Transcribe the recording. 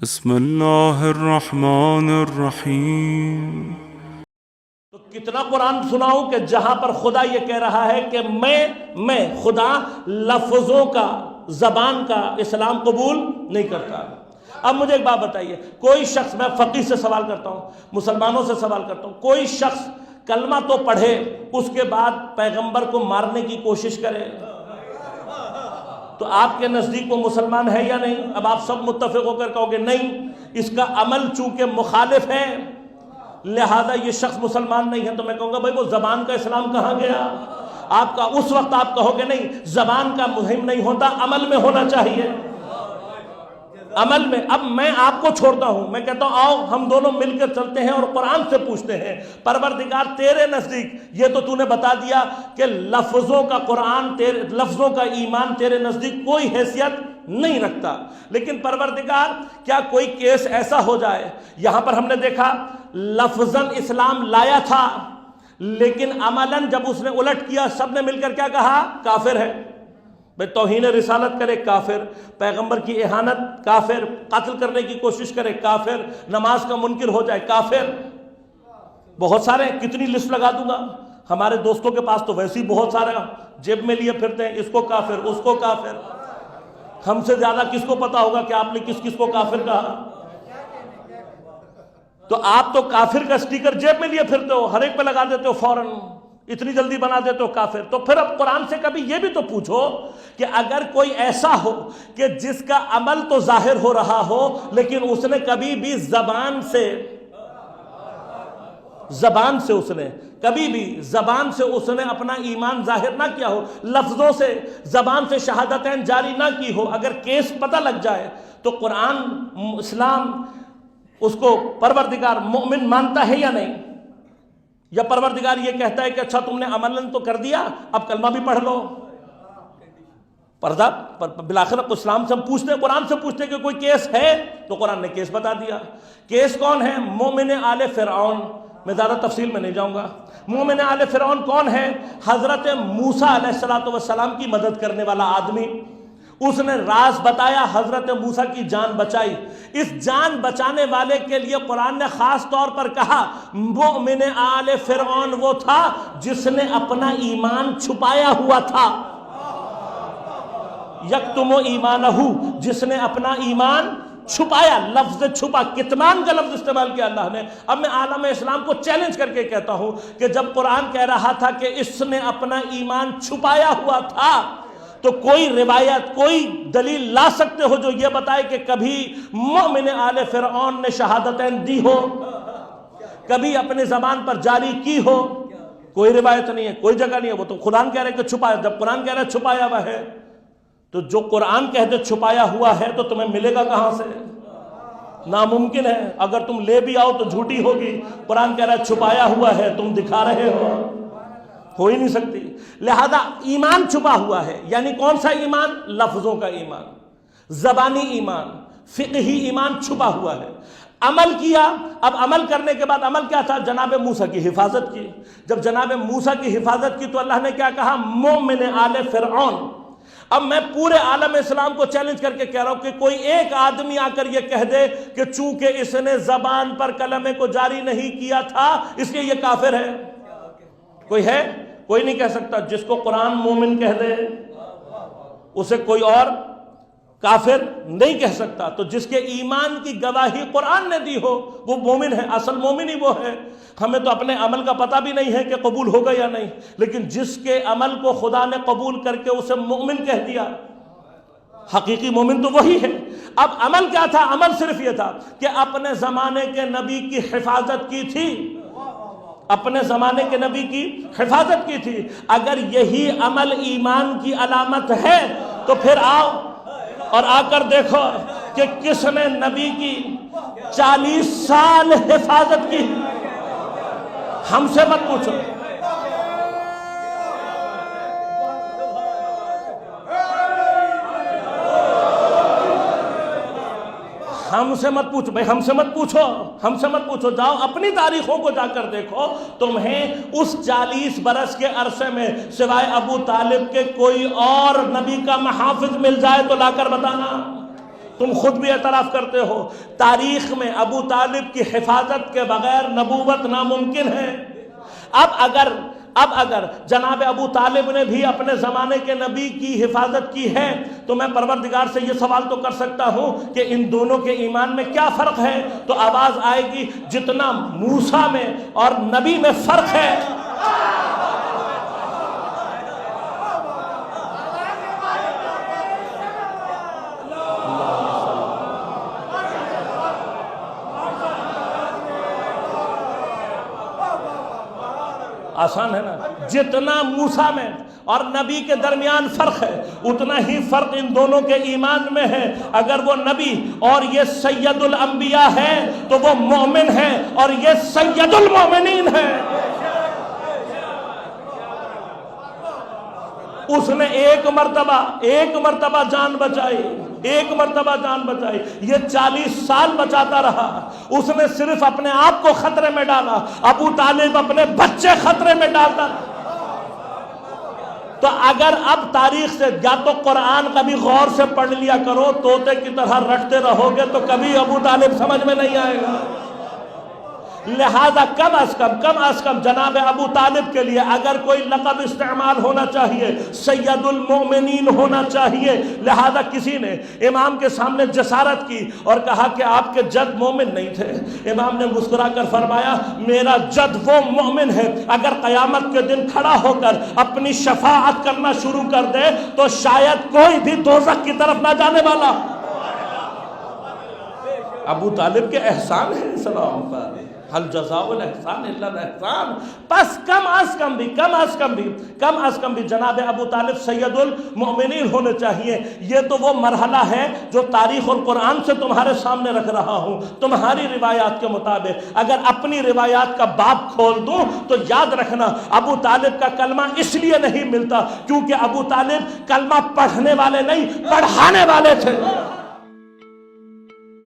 بسم اللہ الرحمن الرحیم۔ تو کتنا قرآن سناؤں کہ جہاں پر خدا یہ کہہ رہا ہے کہ میں خدا لفظوں کا، زبان کا اسلام قبول نہیں کرتا۔ اب مجھے ایک بات بتائیے، کوئی شخص، میں فقیہ سے سوال کرتا ہوں، مسلمانوں سے سوال کرتا ہوں، کوئی شخص کلمہ تو پڑھے، اس کے بعد پیغمبر کو مارنے کی کوشش کرے تو آپ کے نزدیک وہ مسلمان ہے یا نہیں؟ اب آپ سب متفق ہو کر کہو گے نہیں، اس کا عمل چونکہ مخالف ہے لہذا یہ شخص مسلمان نہیں ہے، تو میں کہوں گا بھائی وہ زبان کا اسلام کہاں گیا؟ آپ کا اس وقت آپ کہو گے نہیں، زبان کا مہم نہیں ہوتا، عمل میں ہونا چاہیے، عمل میں۔ اب میں آپ کو چھوڑتا ہوں، میں کہتا ہوں آؤ ہم دونوں مل کر چلتے ہیں اور قرآن سے پوچھتے ہیں، پروردگار تیرے نزدیک یہ تو نے بتا دیا کہ لفظوں کا قرآن، لفظوں کا ایمان تیرے نزدیک کوئی حیثیت نہیں رکھتا، لیکن پروردگار کیا کوئی کیس ایسا ہو جائے، یہاں پر ہم نے دیکھا لفظاً اسلام لایا تھا لیکن عملاً جب اس نے الٹ کیا سب نے مل کر کیا کہا؟ کافر ہے۔ بھئی توہین رسالت کرے کافر، پیغمبر کی اہانت کافر، قتل کرنے کی کوشش کرے کافر، نماز کا منکر ہو جائے کافر۔ بہت سارے، کتنی لسٹ لگا دوں گا، ہمارے دوستوں کے پاس تو ویسے ہی بہت سارے جیب میں لیے پھرتے ہیں، اس کو کافر، اس کو کافر۔ ہم سے زیادہ کس کو پتا ہوگا کہ آپ نے کس کس کو کافر کہا؟ تو آپ تو کافر کا سٹیکر جیب میں لیے پھرتے ہو، ہر ایک پہ لگا دیتے ہو فوراً، اتنی جلدی بنا دیتے ہو کافر۔ تو پھر اب قرآن سے کبھی یہ بھی تو پوچھو کہ اگر کوئی ایسا ہو کہ جس کا عمل تو ظاہر ہو رہا ہو لیکن اس نے کبھی بھی زبان سے اس نے اپنا ایمان ظاہر نہ کیا ہو، لفظوں سے، زبان سے شہادتین جاری نہ کی ہو، اگر کیس پتہ لگ جائے تو قرآن، اسلام اس کو پروردگار مومن مانتا ہے یا نہیں؟ یا پروردگار یہ کہتا ہے کہ اچھا تم نے عملاً تو کر دیا، اب کلمہ بھی پڑھ لو؟ پردہ بالآخر اسلام سے ہم پوچھتے ہیں، قرآن سے پوچھتے ہیں کہ کوئی کیس ہے تو قرآن نے کیس بتا دیا۔ کیس کون ہے؟ مومن آل فرعون۔ میں زیادہ تفصیل میں نہیں جاؤں گا۔ مومن آل فرعون کون ہے؟ حضرت موسیٰ علیہ السلام کی مدد کرنے والا آدمی، اس نے راز بتایا، حضرت موسیٰ کی جان بچائی۔ اس جان بچانے والے کے لیے قرآن نے خاص طور پر کہا مومن آل فرعون وہ تھا جس نے اپنا ایمان چھپایا ہوا تھا، یکتم ایمانہ، جس نے اپنا ایمان چھپایا۔ لفظ چھپا، کتمان کا لفظ استعمال کیا اللہ نے۔ اب میں عالم اسلام کو چیلنج کر کے کہتا ہوں کہ جب قرآن کہہ رہا تھا کہ اس نے اپنا ایمان چھپایا ہوا تھا تو کوئی روایت، کوئی دلیل لا سکتے ہو جو یہ بتائے کہ کبھی مومن آل فرعون نے شہادتین دی ہو، کبھی اپنے زبان پر جاری کی ہو؟ کوئی روایت نہیں ہے، کوئی جگہ نہیں ہے۔ وہ تو قرآن کہہ رہے کہ چھپایا، جب قرآن کہہ رہا ہے چھپایا ہوا ہے تو جو قرآن کہتے چھپایا ہوا ہے تو تمہیں ملے گا کہاں سے؟ ناممکن ہے، اگر تم لے بھی آؤ تو جھوٹی ہوگی۔ قرآن کہہ رہا ہے چھپایا ہوا ہے، تم دکھا رہے ہو ہی نہیں سکتی۔ لہذا ایمان چھپا ہوا ہے، یعنی کون سا ایمان؟ لفظوں کا ایمان، زبانی ایمان، فقہی ایمان چھپا ہوا ہے۔ عمل کیا، اب عمل کرنے کے بعد عمل کیا تھا؟ جناب موسیٰ کی حفاظت کی۔ جب جناب موسیٰ کی حفاظت کی تو اللہ نے کیا کہا؟ مومن آل فرعون۔ اب میں پورے عالم اسلام کو چیلنج کر کے کہہ رہا ہوں کہ کوئی ایک آدمی آ کر یہ کہہ دے کہ چونکہ اس نے زبان پر کلمے کو جاری نہیں کیا تھا اس لیے یہ کافر ہے۔ کوئی ہے؟ کوئی نہیں کہہ سکتا۔ جس کو قرآن مومن کہہ دے اسے کوئی اور کافر نہیں کہہ سکتا۔ تو جس کے ایمان کی گواہی قرآن نے دی ہو وہ مومن ہے، اصل مومن ہی وہ ہے۔ ہمیں تو اپنے عمل کا پتہ بھی نہیں ہے کہ قبول ہوگا یا نہیں، لیکن جس کے عمل کو خدا نے قبول کر کے اسے مومن کہہ دیا، حقیقی مومن تو وہی ہے۔ اب عمل کیا تھا؟ عمل صرف یہ تھا کہ اپنے زمانے کے نبی کی حفاظت کی تھی، اپنے زمانے کے نبی کی حفاظت کی تھی۔ اگر یہی عمل ایمان کی علامت ہے تو پھر آؤ اور آ کر دیکھو کہ کس نے نبی کی 40 سال حفاظت کی۔ ہم سے مت پوچھو، ہم سے مت پوچھو بھائی، ہم سے مت پوچھو، جاؤ اپنی تاریخوں کو جا کر دیکھو، تمہیں اس 40 برس کے عرصے میں سوائے ابو طالب کے کوئی اور نبی کا محافظ مل جائے تو لا کر بتانا۔ تم خود بھی اعتراف کرتے ہو تاریخ میں ابو طالب کی حفاظت کے بغیر نبوت ناممکن ہے۔ اب اگر جناب ابو طالب نے بھی اپنے زمانے کے نبی کی حفاظت کی ہے تو میں پروردگار سے یہ سوال تو کر سکتا ہوں کہ ان دونوں کے ایمان میں کیا فرق ہے؟ تو آواز آئے گی جتنا موسیٰ میں اور نبی میں فرق ہے آسان ہے نا، جتنا موسیٰ میں اور نبی کے درمیان فرق ہے اتنا ہی فرق ان دونوں کے ایمان میں ہے۔ اگر وہ نبی اور یہ سید الانبیاء ہے تو وہ مومن ہے اور یہ سید المومنین ہے۔ اس نے ایک مرتبہ جان بچائی، یہ 40 سال بچاتا رہا، اس نے صرف اپنے آپ کو خطرے میں ڈالا، ابو طالب اپنے بچے خطرے میں ڈالتا۔ تو اگر اب تاریخ سے یا تو قرآن کبھی غور سے پڑھ لیا کرو، طوطے کی طرح رٹتے رہو گے تو کبھی ابو طالب سمجھ میں نہیں آئے گا۔ لہذا کم از کم جناب ابو طالب کے لیے اگر کوئی لقب استعمال ہونا چاہیے سید المومنین ہونا چاہیے۔ لہذا کسی نے امام کے سامنے جسارت کی اور کہا کہ آپ کے جد مومن نہیں تھے۔ امام نے مسکرا کر فرمایا میرا جد وہ مومن ہے اگر قیامت کے دن کھڑا ہو کر اپنی شفاعت کرنا شروع کر دے تو شاید کوئی بھی دوزخ کی طرف نہ جانے والا۔ ابو طالب کے احسان ہے اسلام پر، حل جزاء الاحسان الا الاحسان۔ بس کم از کم بھی جناب ابو طالب سید المؤمنین ہونے چاہیے۔ یہ تو وہ مرحلہ ہے جو تاریخ اور قرآن سے تمہارے سامنے رکھ رہا ہوں تمہاری روایات کے مطابق۔ اگر اپنی روایات کا باب کھول دوں تو یاد رکھنا ابو طالب کا کلمہ اس لیے نہیں ملتا کیونکہ ابو طالب کلمہ پڑھنے والے نہیں پڑھانے والے تھے۔